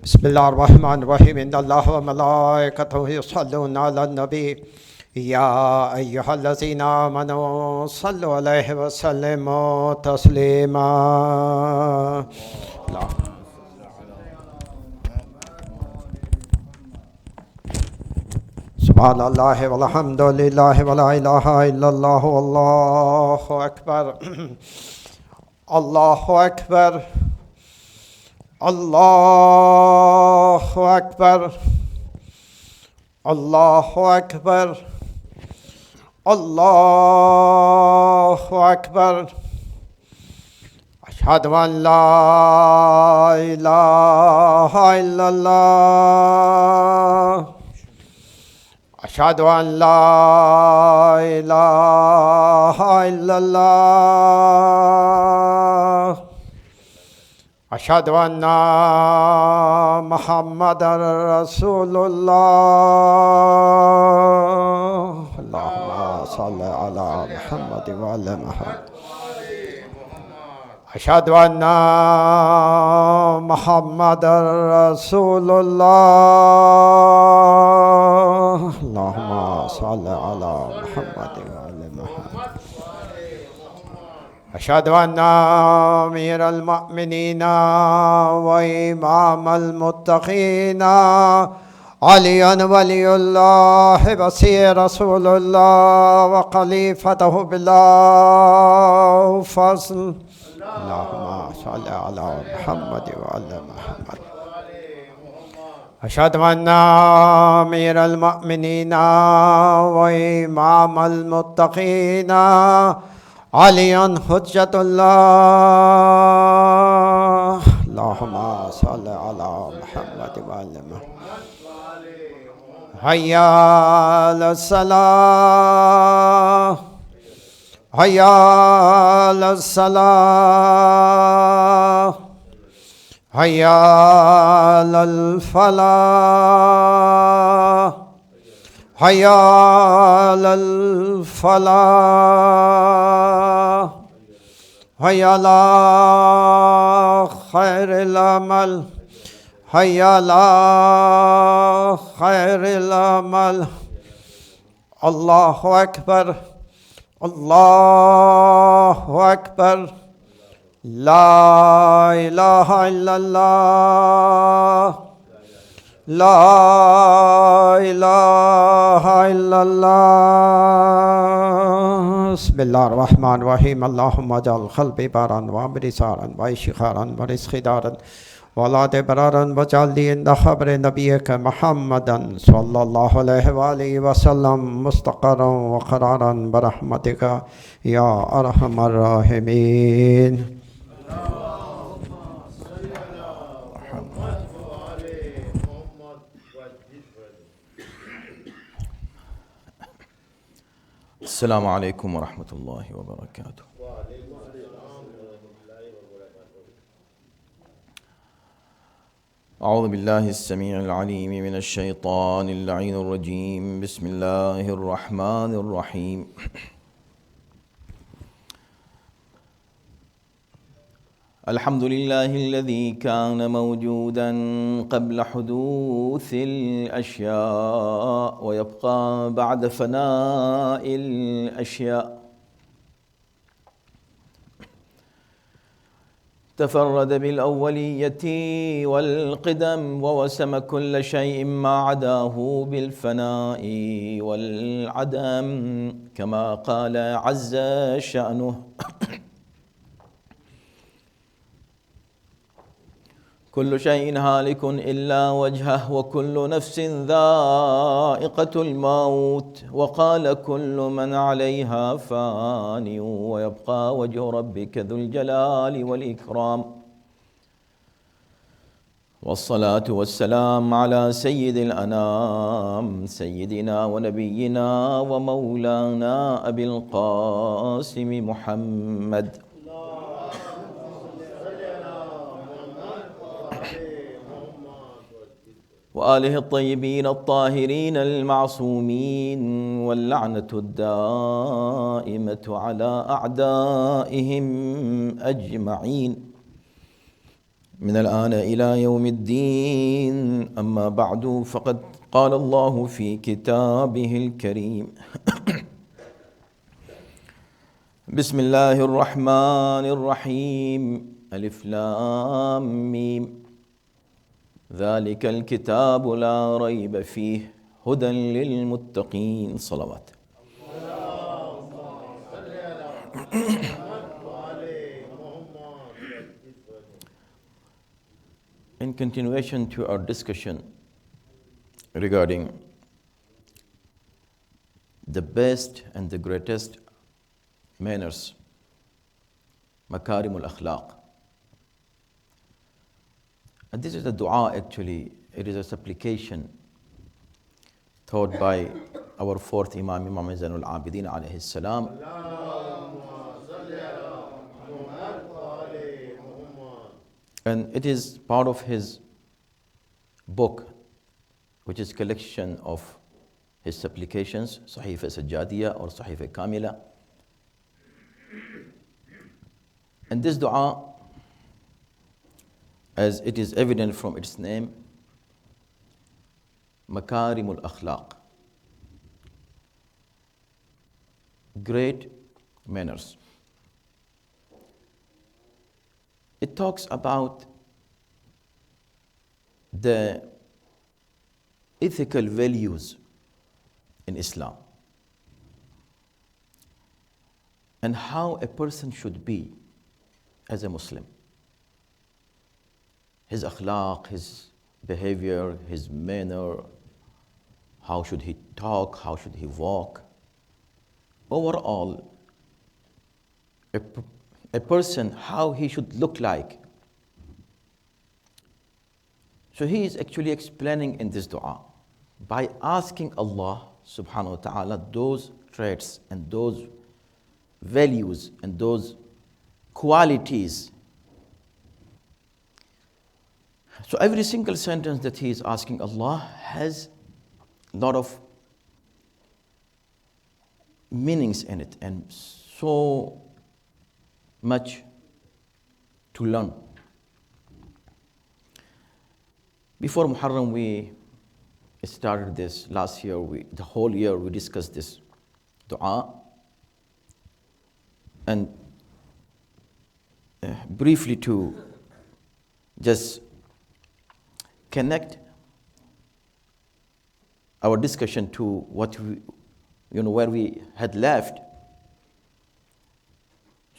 बिस्मिल्लाहिर्रहमानिर्रहीम इन्नल्लाह व मलाइकतहु युसल्लूना अलन नबी या अय्युहल्लज़ीना आमनू सल्लु अलैहि व सल्लिमू तस्लीमा। सुब्हानल्लाहि वल्हम्दुलिल्लाहि वला इलाहा इल्लल्लाहु अल्लाहु अकबर अल्लाहु अकबर अल्लाहु अकबर अल्लाहु अकबर अल्लाहु अकबर। अशहदु अन ला इलाहा इल्लल्लाह अशहदु अन ला इलाहा इल्लल्लाह अशहदु अन्ना मुहम्मदर रसूलुल्लाह। अल्लाहुम्मा सल्लि अला मुहम्मद व अला मुहम्मद। अशहदु अन्ना मुहम्मदर रसूलुल्लाह। अल्लाहुम्मा सल्लि अला मुहम्मद व अला मुहम्मद। अशहदु अन्ना अमीरुल मुमिनीना व इमामुल मुत्तक़ीना अलियन वलियुल्लाह वसी रसूलुल्लाह व खलीफतहु बिल्लाह फज़ल। अल्लाहुम्मा सल्लि अला मुहम्मद व अला मुहम्मद। अशहदु अन्ना अमीरुल मुमिनीना व इमामुल मुत्तक़ीना अलियन हुज्जतुल्लाह। अल्लाहुम्मा सल्लि अला मुहम्मद व अला मुहम्मद। हय्या अलस सलाह हय्या अलस सलाह हय्या अलल फलाह हय्या अलल फलाह हय्या अला खैरिल अमल हय्या अला खैरिल अमल। अल्लाहु अकबर अल्लाहु अकबर ला इलाहा इल्लल्लाह ला इलाहा इल्लल्लाह। बिस्मिल्लाहिर्रहमानिर्रहीम। अल्लाहुम्मा जअल क़ल्बी बारन व अमरी सारन व इश्क़ारन व रिज़्क़ी दारन व औलादि बरारन व जअलनी इंद ख़ब्रि नबिय्यिक मुहम्मदन सल्लल्लाहु अलैहि व आलिहि व सल्लम मुस्तक़र्रन व क़रारन बिरहमतिका या अरहमर राहिमीन। अस्सलामु अलैकुम व रहमतुल्लाहि व बरकातुहू। अऊज़ु बिल्लाहिस समीइल अलीम मिनश शैतानिर लईनिर रजीम। बिस्मिल्लाहिर रहमानिर रहीम। अल्हम्दुलिल्लाहिल्लज़ी कान मौजूदन क़ब्ल हुदूसिल अश्या व यब्क़ा बअद फ़नाइल अश्या। तफ़र्रद बिल अव्वलिय्यति वल क़िदम व वसम कुल्ल शैइन मा अदाहु बिल फ़नाइ वल अदम कमा क़ाल अज़्ज़ शअनुहु। कुल्लु शैइन हालिकुन इल्ला वजहह व कुल्लु नफ्सिन ज़ाइक़तुल मौत व क़ाल कुल्लु मन अलैहा फ़ानिन व यब्क़ा वजहु रब्बिका ज़ुल जलालि वल इकराम। वस्सलातु वस्सलाम अला सय्यिदिल अनाम सय्यिदिना व नबिय्यिना व मौलाना अबिल क़ासिम मुहम्मद व आलिहि त्तय्यिबीन अत्ताहिरीन अल-मासूमीन वल्लअनतु दाइमतु अला अअदाइहिम अजमईन। من الآن إلى يوم الدين. أما بعد فقد قال الله في كتابه الكريم بسم الله الرحمن الرحيم ألف لام ميم ذلك الكتاب لا ريب فيه هدى للمتقين. صلوات. In continuation to our discussion regarding the best and the greatest manners, makarim al-akhlaq. And this is a dua actually, it is a supplication taught by our fourth Imam, Imam Zainul Abidin alayhi salam. And it is part of his book, which is collection of his supplications, Sahifa Sajjadiyya or Sahifa Kamila. And this dua, as it is evident from its name, Makarimul Akhlaq, great manners. It talks about the ethical values in Islam and how a person should be as a Muslim. His akhlaq, his behavior, his manner, how should he talk, how should he walk. Overall, a person, how he should look like. So he is actually explaining in this dua by asking Allah subhanahu wa ta'ala those traits and those values and those qualities. So every single sentence that he is asking Allah has a lot of meanings in it and so much to learn. Before Muharram, we started this last year. The whole year we discussed this dua. And briefly to just connect our discussion to what we, where we had left.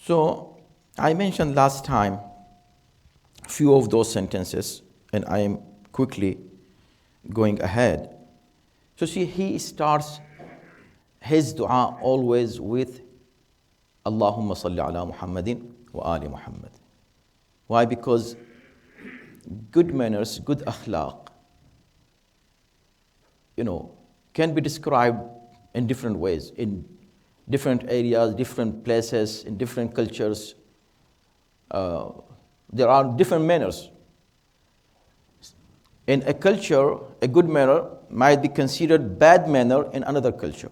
So I mentioned last time a few of those sentences, and I am quickly going ahead. So see, he starts his dua always with Allahumma salli ala Muhammadin wa ali Muhammad. Why? Because good manners, good akhlaq, can be described in different ways, in different areas, different places, in different cultures. There are different manners. In a culture, a good manner might be considered bad manner in another culture.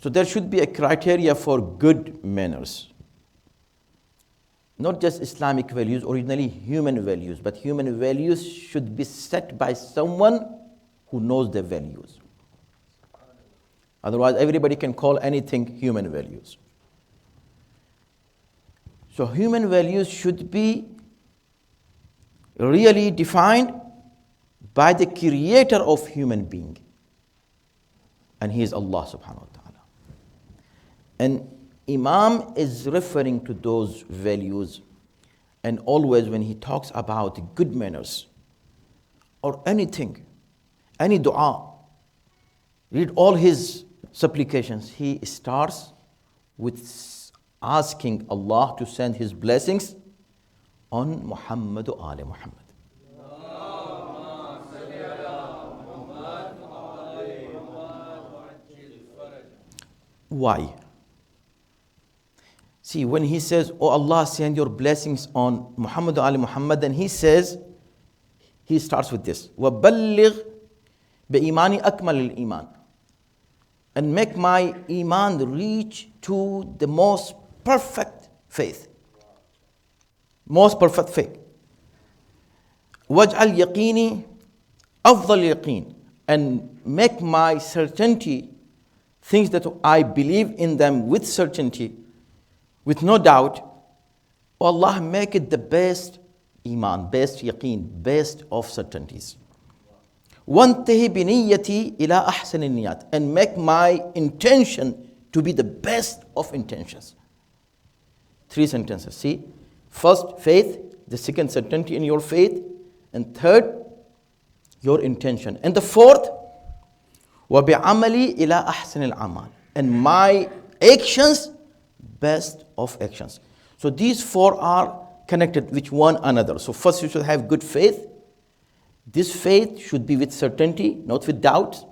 So there should be a criteria for good manners. Not just Islamic values, originally human values, but human values should be set by someone who knows their values. Otherwise, everybody can call anything human values. So human values should be really defined by the creator of human being. And he is Allah subhanahu wa ta'ala. And Imam is referring to those values, and always when he talks about good manners or anything, any dua, read all his supplications, he starts with asking Allah to send his blessings on Muhammad wa ali Muhammad. Why? See, when he says, "Oh Allah, send your blessings on Muhammad wa ali Muhammad," then he says, he starts with this, وَبَلِّغْ بِإِيمَانِ أَكْمَلِ الْإِيمَانِ, and make my iman reach to the most perfect faith. most perfect faith. وَاجْعَلْ يَقِينِي أَفْضَلِ يَقِينِ, and make my certainty, things that I believe in them with certainty, with no doubt. Oh Allah, make it the best iman, best yaqeen, best of certainties. وَانْتَهِ بِنِيَّتِي إِلَىٰ أَحْسَنِ النِّيَّاتِ, and make my intention to be the best of intentions. 3 sentences. See, first, faith. The second, certainty in your faith. And third, your intention. And the fourth, وَبِعَمَلِي إِلَىٰ أَحْسَنِ الْعَمَلِ, and my actions, best of actions. So these 4 are connected with one another. So first you should have good faith. This faith should be with certainty, not with doubts.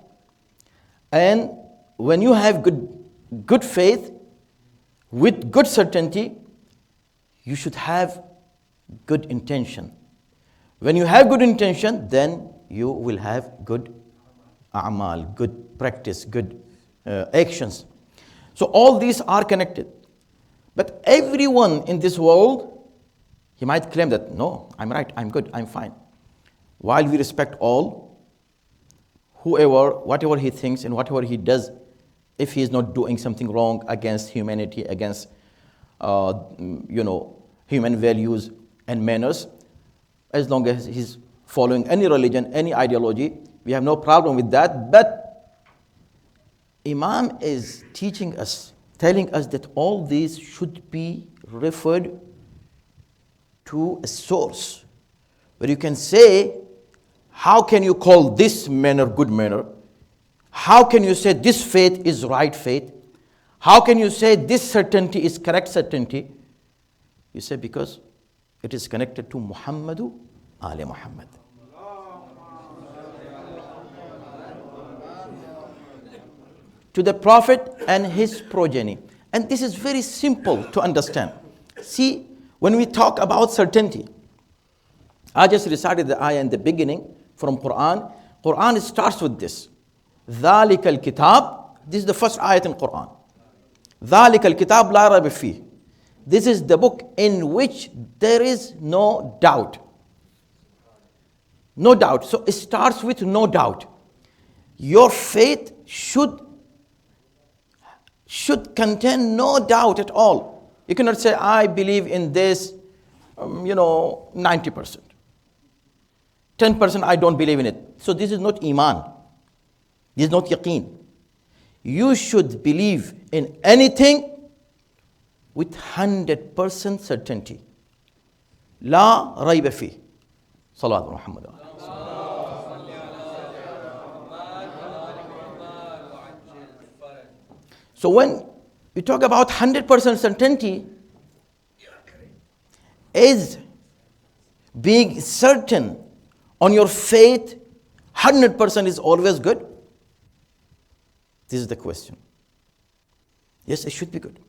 And when you have good faith with good certainty, you should have good intention. When you have good intention, then you will have good a'mal, good practice, good actions. So all these are connected. But everyone in this world, he might claim that, no, I'm right, I'm good, I'm fine. While we respect all, whoever, whatever he thinks and whatever he does, if he is not doing something wrong against humanity, against human values and manners, as long as he's following any religion, any ideology, we have no problem with that. But Imam is teaching us, telling us that all these should be referred to a source where you can say, how can you call this manner good manner? How can you say this faith is right faith? How can you say this certainty is correct certainty? You say because it is connected to Muhammadu Ali Muhammad. To the Prophet and his progeny. And this is very simple to understand. See, when we talk about certainty, I just recited the ayah in the beginning from Quran. Quran starts with this. ذَلِكَ الْكِتَابِ. This is the first ayat in Quran. ذَلِكَ الْكِتَابِ لَا رَيْبَ فِيهِ. This is the book in which there is no doubt. No doubt. So it starts with no doubt. Your faith should contain no doubt at all. You cannot say, I believe in this, 90%. 10% I don't believe in it. So this is not iman. This is not yaqeen. You should believe in anything with 100% certainty. La rayba fi. Salawat Muhammad. So when we talk about 100% certainty, is being certain on your faith, 100% is always good? This is the question. Yes, it should be good.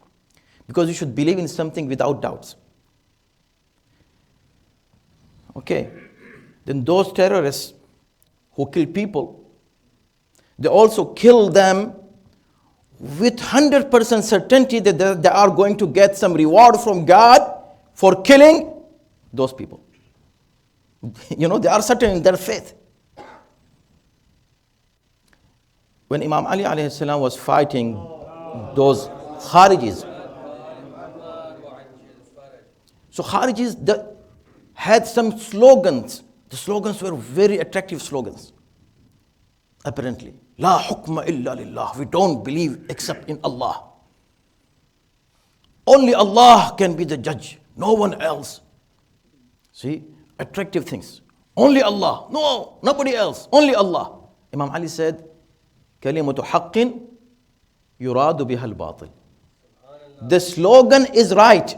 Because you should believe in something without doubts. Okay. Then those terrorists who kill people, they also kill them with 100% certainty that they are going to get some reward from God for killing those people. They are certain in their faith. When Imam Ali alayhi salam was fighting those Kharijis, so Kharijis had some slogans. The slogans were very attractive slogans, apparently. La hukma illa lillah. We don't believe except in Allah. Only Allah can be the judge. No one else. See, attractive things. Only Allah. No, nobody else. Only Allah. Imam Ali said, Kalimatu haqqin yuradu bihal batil. The slogan is right,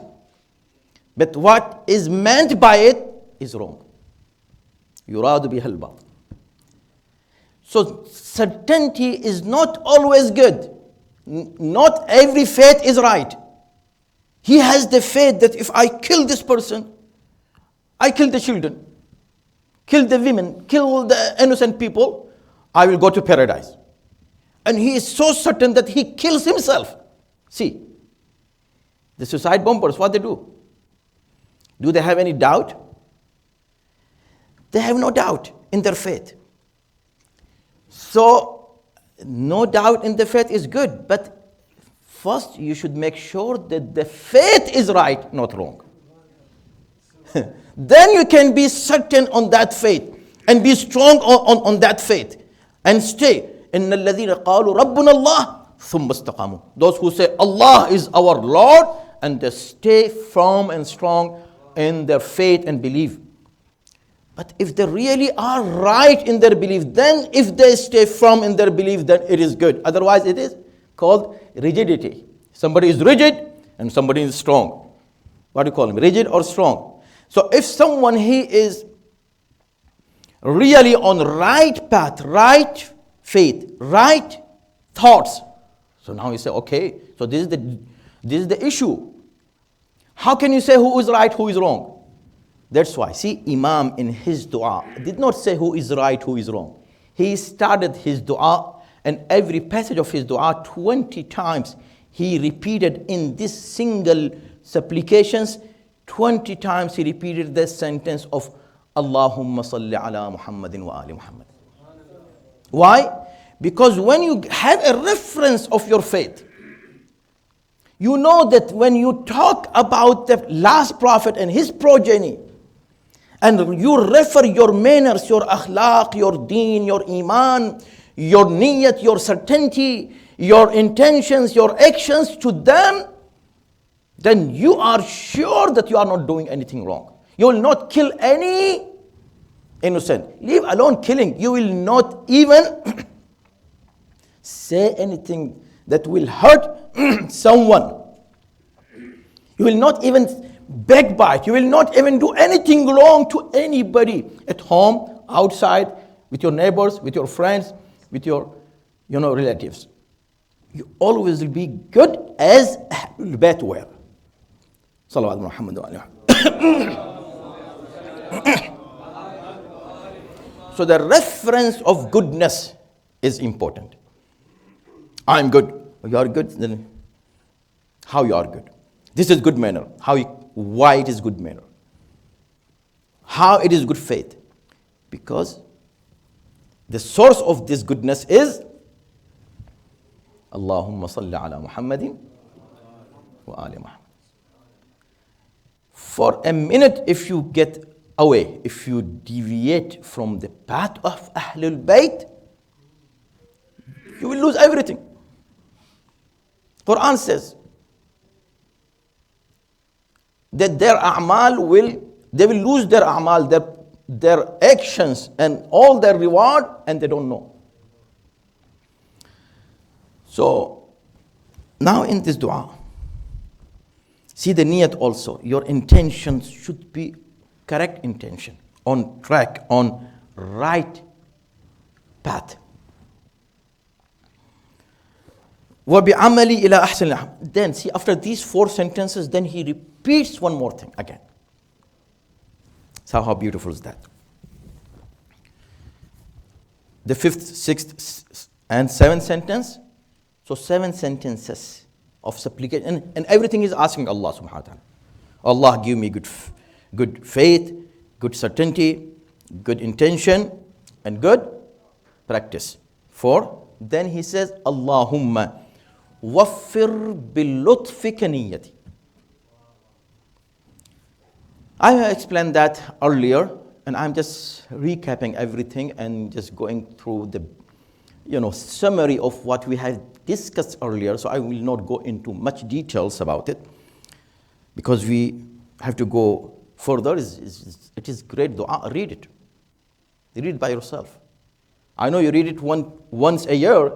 but what is meant by it is wrong. Yuradu bihal batil. So certainty is not always good. Not every faith is right. He has the faith that if I kill this person, I kill the children, kill the women, kill the innocent people, I will go to paradise. And he is so certain that he kills himself. See, the suicide bombers, what they do? Do they have any doubt? They have no doubt in their faith. So, no doubt in the faith is good, but first you should make sure that the faith is right, not wrong. Then you can be certain on that faith and be strong on that faith and stay. إِنَّ الَّذِينَ قَالُوا رَبُّنَا اللَّهُ ثُمَّ اسْتَقَامُوا. Those who say Allah is our Lord and they stay firm and strong in their faith and belief. But if they really are right in their belief, then if they stay firm in their belief, then it is good. Otherwise, it is called rigidity. Somebody is rigid and somebody is strong. What do you call him? Rigid or strong? So if someone, he is really on right path, right faith, right thoughts. So now you say, okay, so this is the issue. How can you say who is right, who is wrong? That's why, see, Imam in his dua did not say who is right, who is wrong. He started his dua, and every passage of his dua 20 times he repeated in this single supplications. 20 times he repeated this sentence of Allahumma salli ala Muhammadin wa ali Muhammad. Why? Because when you have a reference of your faith, you know that when you talk about the last prophet and his progeny, and you refer your manners, your akhlaq, your deen, your iman, your niyat, your certainty, your intentions, your actions to them, then you are sure that you are not doing anything wrong. You will not kill any innocent. Leave alone killing. You will not even say anything that will hurt someone. You will not even backbite. You will not even do anything wrong to anybody at home, outside, with your neighbors, with your friends, with your relatives. You always will be good as Ahlul Bayt were. Salawat Muhammad wa alihi. So the reference of goodness is important. I'm good. You are good, then how you are good? This is good manner. Why it is good manner? How it is good faith? Because the source of this goodness is Allahumma salli ala Muhammadin wa ali Muhammad. For a minute, if you get away, if you deviate from the path of Ahlul Bayt, you will lose everything. Quran says that their a'mal they will lose their a'mal, their actions and all their reward, and they don't know. So, now in this dua, see the niyat also. Your intentions should be correct intention, on track, on right path. وَبِعَمَلِي إِلَىٰ أَحْسَنِ الْعَمَلِ. Then, see, after these 4 sentences, then he repeats one more thing again. So how beautiful is that? The 5th, 6th, and 7th sentence. So 7 sentences of supplication, and everything is asking Allah subhanahu wa ta'ala. Allah, give me good faith, good certainty, good intention, and good practice. 4. Then he says, Allahumma waffir bil-lutfika niyyati. I have explained that earlier, and I'm just recapping everything and just going through the summary of what we have discussed earlier. So I will not go into much details about it because we have to go further. It is great dua. Read it. Read it by yourself. I know you read it once a year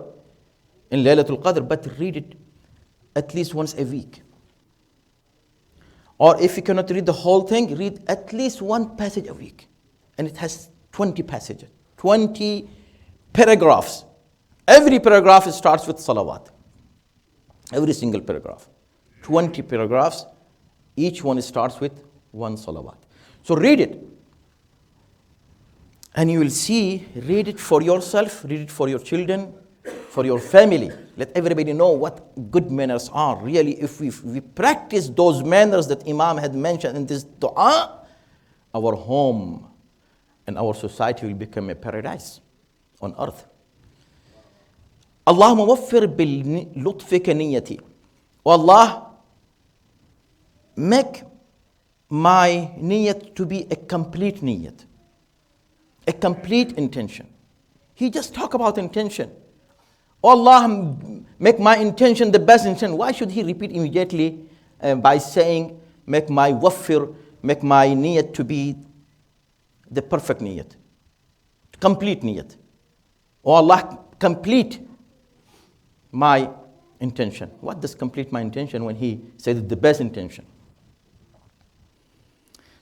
in Laylatul Qadr, but read it at least once a week. Or if you cannot read the whole thing, read at least one passage a week. And it has 20 passages, 20 paragraphs. Every paragraph starts with salawat. Every single paragraph. 20 paragraphs, each one starts with one salawat. So read it. And you will see, read it for yourself, read it for your children, for your family. Let everybody know what good manners are. Really, if we practice those manners that Imam had mentioned in this dua, our home and our society will become a paradise on earth. اللهم وفر بلطفك نيتي. Oh Allah, make my niyat to be a complete niyat, a complete intention. He just talk about intention. Oh Allah, make my intention the best intention. Why should he repeat immediately by saying, make my waffir, make my niyat to be the perfect niyat, complete niyat. Oh Allah, complete my intention. What does complete my intention when he said the best intention?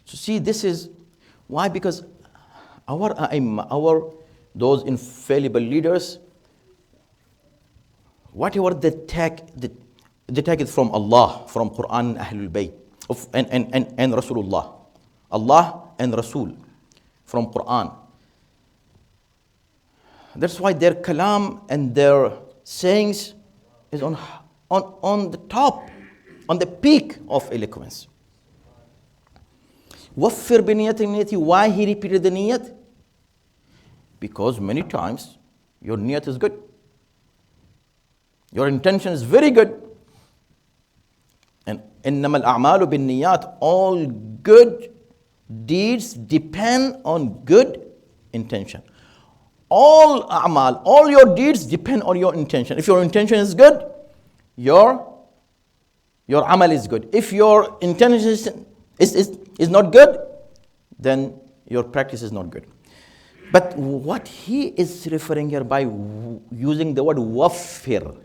So see, this is why, because those infallible leaders, whatever they take it from Allah, from Quran, Ahlul Bayt, and Rasulullah. Allah and Rasul from Quran. That's why their kalam and their sayings is on the top, on the peak of eloquence. Waffir biniyati niyati. Why he repeated the niyat? Because many times your niyat is good. Your intention is very good. And innamal a'malu bin niyat. All good deeds depend on good intention. All a'mal, all your deeds depend on your intention. If your intention is good, your amal is good. If your intention is not good, then your practice is not good. But what he is referring here by using the word waffir,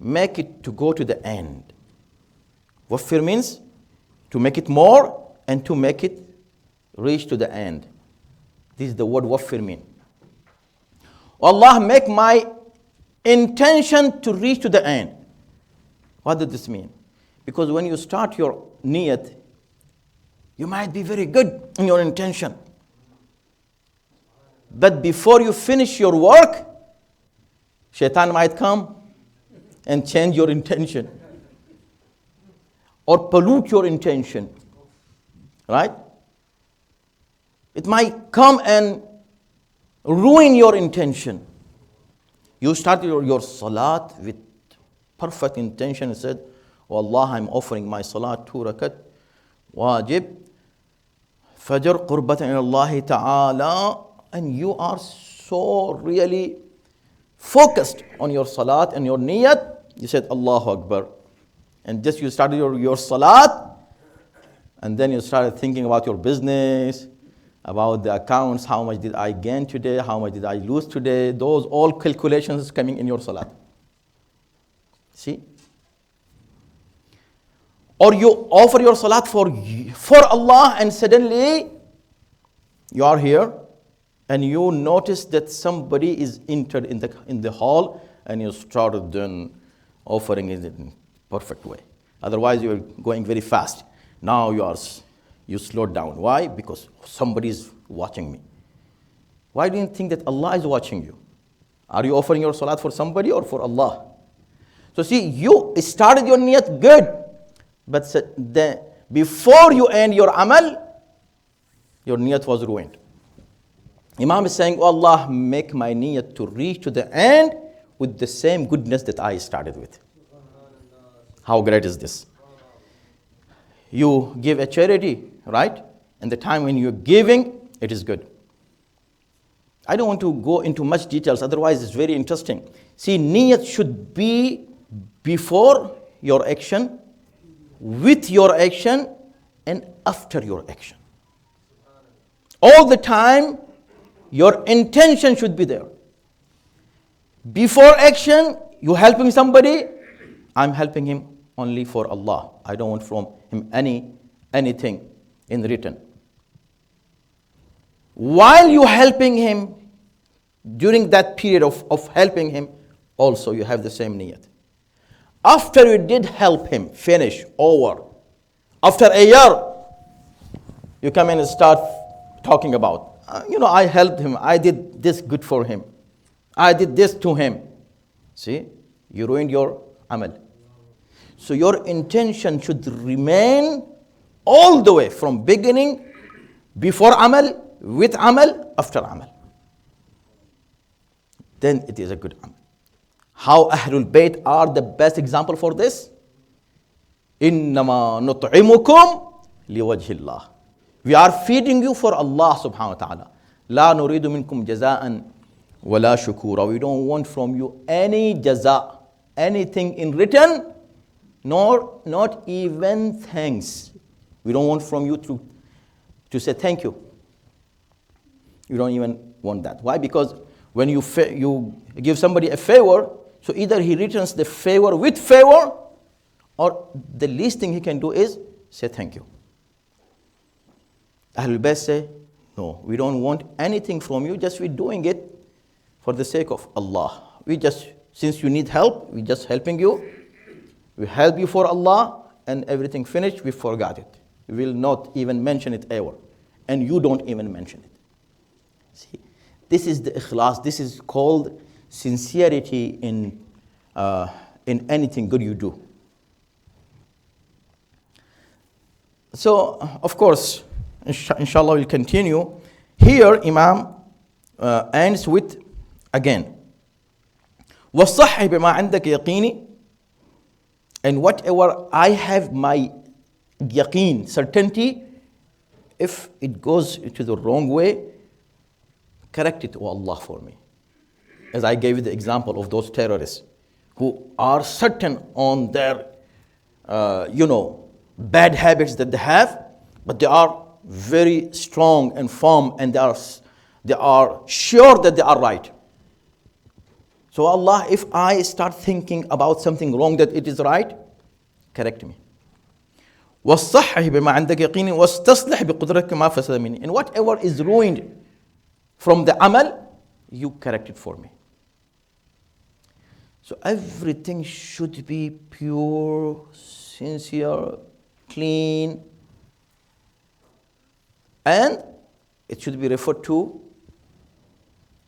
make it to go to the end. Waffir means to make it more and to make it reach to the end. This is the word waffir mean. Allah, make my intention to reach to the end. What does this mean? Because when you start your niyat, you might be very good in your intention. But before you finish your work, shaitan might come and change your intention or pollute your intention. Right? It might come and ruin your intention. You started your salat with perfect intention and said, oh Allah, I'm offering my salat 2 rakat, wajib, fajr, qurbatan ilallahi ta'ala, and you are so really focused on your salat and your niyat, you said Allahu Akbar. And just you started your salat, and then you started thinking about your business, about the accounts, how much did I gain today, how much did I lose today, those all calculations coming in your salat. See? Or you offer your salat for Allah, and suddenly you are here and you notice that somebody is entered in the hall, and you started then offering it in perfect way. Otherwise you are going very fast. Now you slowed down. Why? Because somebody is watching me. Why do you think that Allah is watching you? Are you offering your salat for somebody or for Allah? So see, you started your niyat good, but before you end your amal, your niyat was ruined. Imam is saying, oh Allah, make my niyat to reach to the end with the same goodness that I started with. How great is this? You give a charity, right? And the time when you're giving, it is good. I don't want to go into much details, otherwise it's very interesting. See, niyat should be before your action, with your action, and after your action. All the time, your intention should be there. Before action, you helping somebody, I'm helping him only for Allah. I don't want from him anything in return. While you helping him, during that period of helping him, also you have the same niyat. After you did help him, finish, over, after a year, you come in and start talking about, I helped him, I did this good for him, I did this to him. See, you ruined your amal. So your intention should remain all the way from beginning, before amal, with amal, after amal. Then it is a good amal. How Ahlul Bayt are the best example for this? إِنَّمَا نُطْعِمُكُمْ لِوَجْهِ اللَّهِ. We are feeding you for Allah subhanahu wa ta'ala. لَا نُرِيدُ مِنْكُمْ جَزَاءً وَلَا شُكُورًا. We don't want from you any jaza, anything in return, nor not even thanks. We don't want from you to say thank you. You don't even want that. Why? Because when you give somebody a favor, so either he returns the favor with favor, or the least thing he can do is say thank you. Ahlul Bayt say, no, we don't want anything from you, just we're doing it for the sake of Allah. Since you need help, we're just helping you. We help you for Allah, and everything finished, we forgot it. We will not even mention it ever. And you don't even mention it. See, this is the ikhlas. This is called sincerity in anything good you do. So, of course, inshallah we'll continue. Here, Imam ends with, again, وَالصَّحِّ بِمَا عِنْدَكَ يَقِينِ. And whatever I have my yaqeen, certainty, if it goes to the wrong way, correct it, O Allah, for me. As I gave you the example of those terrorists who are certain on their, bad habits that they have, but they are very strong and firm, and they are sure that they are right. So Allah, if I start thinking about something wrong that it is right, correct me. وَالصَّحِّ بِمَا عِنْدَكَ يَقِينٍ وَاسْتَصْلِحْ بِقُدْرَتِكَ مَا فَسَدَ مِنِّي. And whatever is ruined from the amal, you correct it for me. So everything should be pure, sincere, clean, and it should be referred to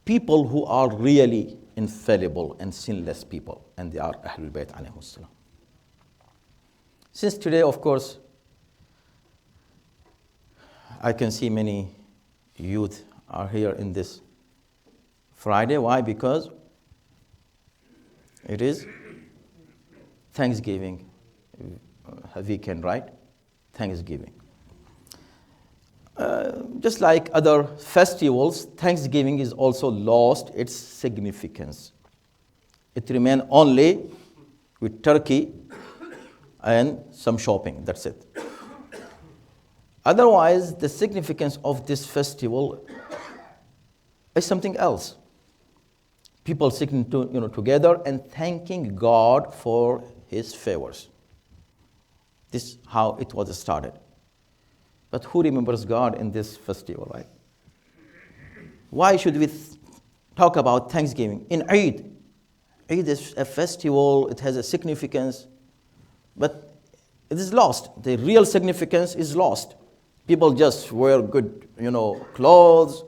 people who are really infallible and sinless people, and they are Ahlul Bayt alayhimus salam. Since today, of course, I can see many youth are here in this Friday. Why? Because it is Thanksgiving weekend, right? Thanksgiving. Just like other festivals, Thanksgiving is also lost its significance. It remains only with turkey and some shopping, that's it. Otherwise, the significance of this festival is something else. People sitting together and thanking God for His favors. This is how it was started. But who remembers God in this festival, right? Why should we talk about Thanksgiving? In Eid, Eid is a festival, it has a significance, but it is lost. The real significance is lost. People just wear good, clothes,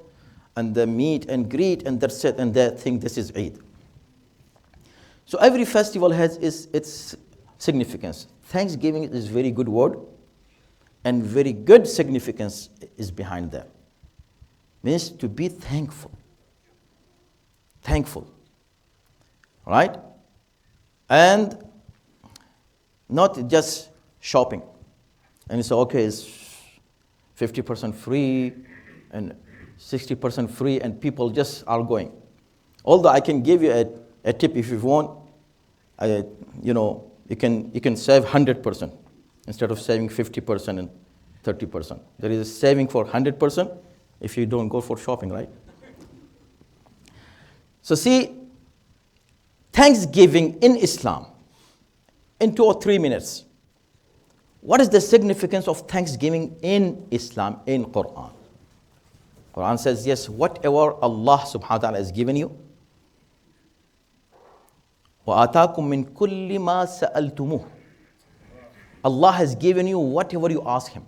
and they meet and greet, and that's it, and they think this is Eid. So every festival has its significance. Thanksgiving is a very good word, and very good significance is behind that. Means to be thankful. Thankful. Right? And not just shopping. And it's okay, it's 50% free and 60% free, and people just are going. Although I can give you a tip if you want, you can save 100% instead of saving 50% and 30%. There is a saving for 100% if you don't go for shopping, right? So see, Thanksgiving in Islam, in 2 or 3 minutes. What is the significance of Thanksgiving in Islam, in Quran? Quran says, yes, whatever Allah subhanahu wa ta'ala has given you, وَآتَاكُم مِّن كُلِّ مَا سَأَلْتُمُوهُ. Allah has given you whatever you ask Him.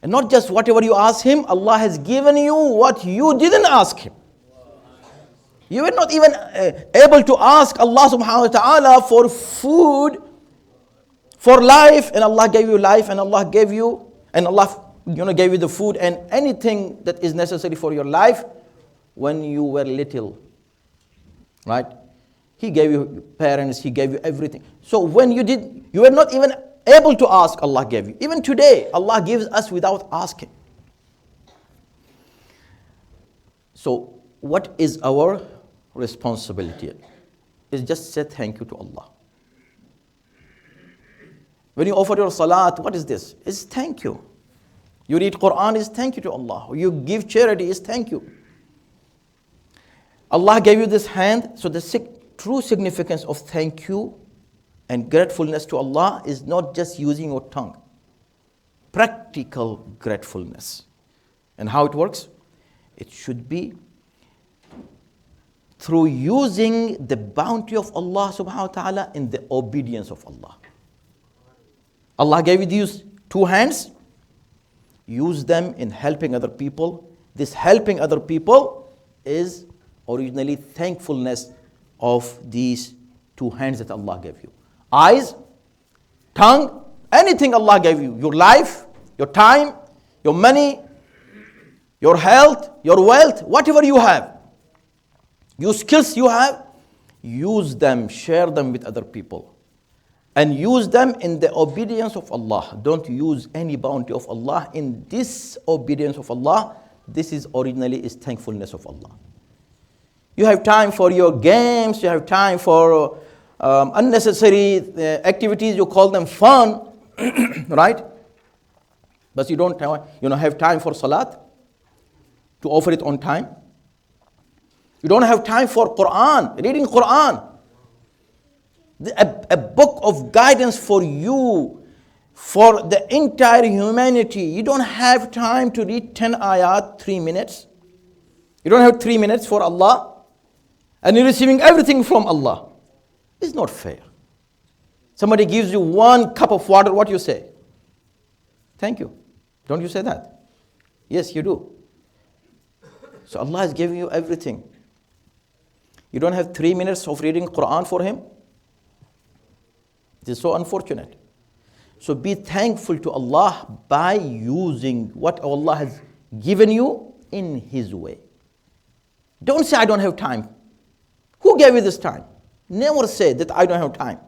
And not just whatever you ask Him, Allah has given you what you didn't ask Him. You were not even able to ask Allah subhanahu wa ta'ala for food, for life, and Allah gave you life, and Allah gave you, and Allah gave you the food and anything that is necessary for your life when you were little. Right? He gave you parents, He gave you everything. So when you were not even able to ask, Allah gave you. Even today, Allah gives us without asking. So what is our responsibility? Is just say thank you to Allah. When you offer your salat, what is this? It's thank you. You read Quran, is thank you to Allah. You give charity, is thank you. Allah gave you this hand, so the true significance of thank you and gratefulness to Allah is not just using your tongue. Practical gratefulness. And how it works? It should be through using the bounty of Allah subhanahu wa ta'ala in the obedience of Allah. Allah gave you these two hands. Use them in helping other people. This helping other people is originally thankfulness of these two hands that Allah gave you. Eyes, tongue, anything Allah gave you. Your life, your time, your money, your health, your wealth, whatever you have. Your skills you have, use them, share them with other people. And use them in the obedience of Allah. Don't use any bounty of Allah in disobedience of Allah. This is originally is thankfulness of Allah. You have time for your games, you have time for unnecessary activities, you call them fun, right? But you don't have time for salat, to offer it on time. You don't have time for Quran, reading Quran. A book of guidance for you, for the entire humanity. You don't have time to read 10 ayat, 3 minutes. You don't have 3 minutes for Allah. And you're receiving everything from Allah. It's not fair. Somebody gives you 1 cup of water, what do you say? Thank you. Don't you say that? Yes, you do. So Allah is giving you everything. You don't have 3 minutes of reading Quran for Him? It is so unfortunate. So be thankful to Allah by using what Allah has given you in His way. Don't say, I don't have time. Who gave you this time? Never say that I don't have time.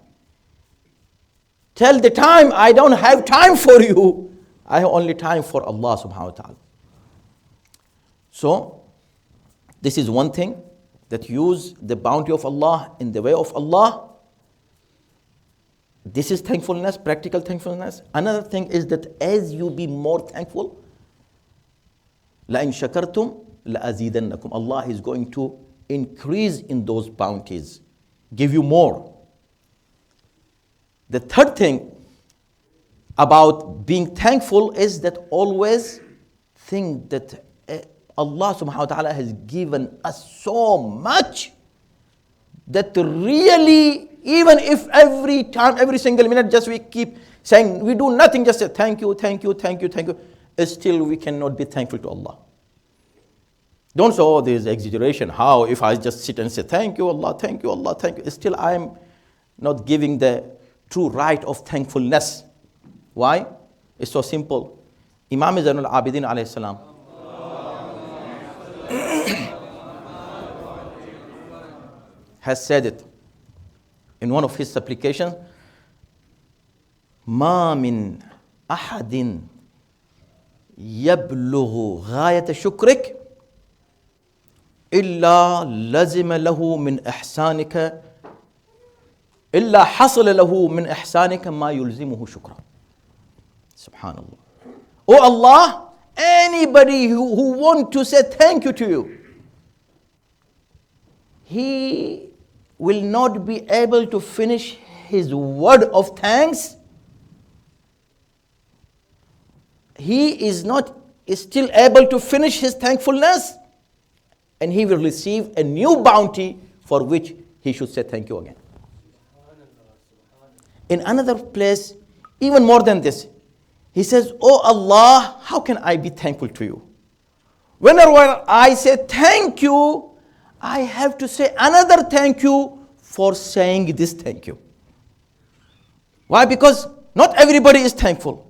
Tell the time, I don't have time for you. I have only time for Allah subhanahu wa ta'ala. So, this is one thing, that use the bounty of Allah in the way of Allah. This is thankfulness, practical thankfulness. Another thing is that as you be more thankful, لَإِن شَكَرْتُمْ لَأَزِيدَنَّكُمْ. Allah is going to increase in those bounties, give you more. The third thing about being thankful is that always think that Allah subhanahu wa ta'ala has given us so much that really, even if every time, every single minute, just we keep saying, we do nothing, just say thank you, thank you, thank you, thank you, still we cannot be thankful to Allah. Don't say, oh, there is exaggeration. How if I just sit and say thank you, Allah, thank you, Allah, thank you. Still I am not giving the true right of thankfulness. Why? It's so simple. Imam Zainul Abidin alayhi salam has said it in one of his supplications. ما من أحد يبلغ غاية شكرك إلا لزم له من إحسانك إلا حصل له من إحسانك ما يلزمه شكرا. Subhanallah. Oh Allah, anybody who want to say thank you to you, he will not be able to finish his word of thanks. He is not still able to finish his thankfulness, and he will receive a new bounty for which he should say thank you again. In another place, even more than this, he says, oh Allah, how can I be thankful to you? Whenever I say thank you, I have to say another thank you for saying this thank you. Why? Because not everybody is thankful.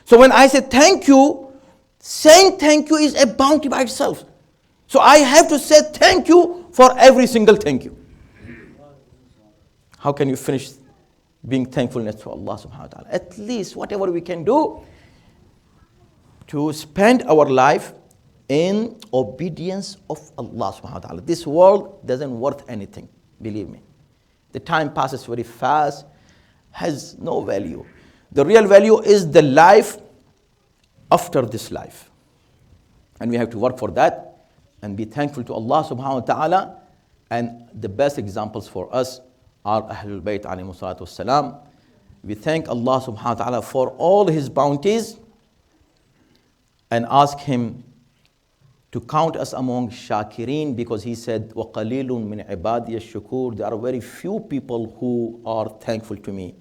So when I say thank you, saying thank you is a bounty by itself. So I have to say thank you for every single thank you. How can you finish being thankfulness to Allah subhanahu wa ta'ala? At least whatever we can do to spend our life in obedience of Allah subhanahu wa ta'ala. This world doesn't worth anything, believe me. The time passes very fast, has no value. The real value is the life after this life. And we have to work for that and be thankful to Allah subhanahu wa ta'ala. And the best examples for us are Ahlul Bayt alayhi salatu wassalam. We thank Allah subhanahu wa ta'ala for all His bounties and ask Him to count us among Shakirin, because He said, وَقَلِيلٌ مِّنْ عِبَادِيَ الشُّكُورِ. There are very few people who are thankful to me.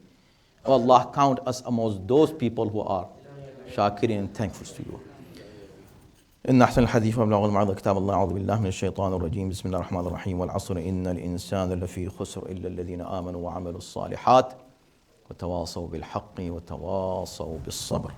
Oh Allah, count us amongst those people who are Shakirin and thankful to you. إن أحسن الحديث وأبلغ الموعظة كتاب الله. أعوذ بالله من الشيطان الرجيم. بسم الله الرحمن الرحيم. والعصر إن الإنسان لفي خسر إلا الذين آمنوا وعملوا الصالحات وتواصوا بالحق وتواصوا بالصبر.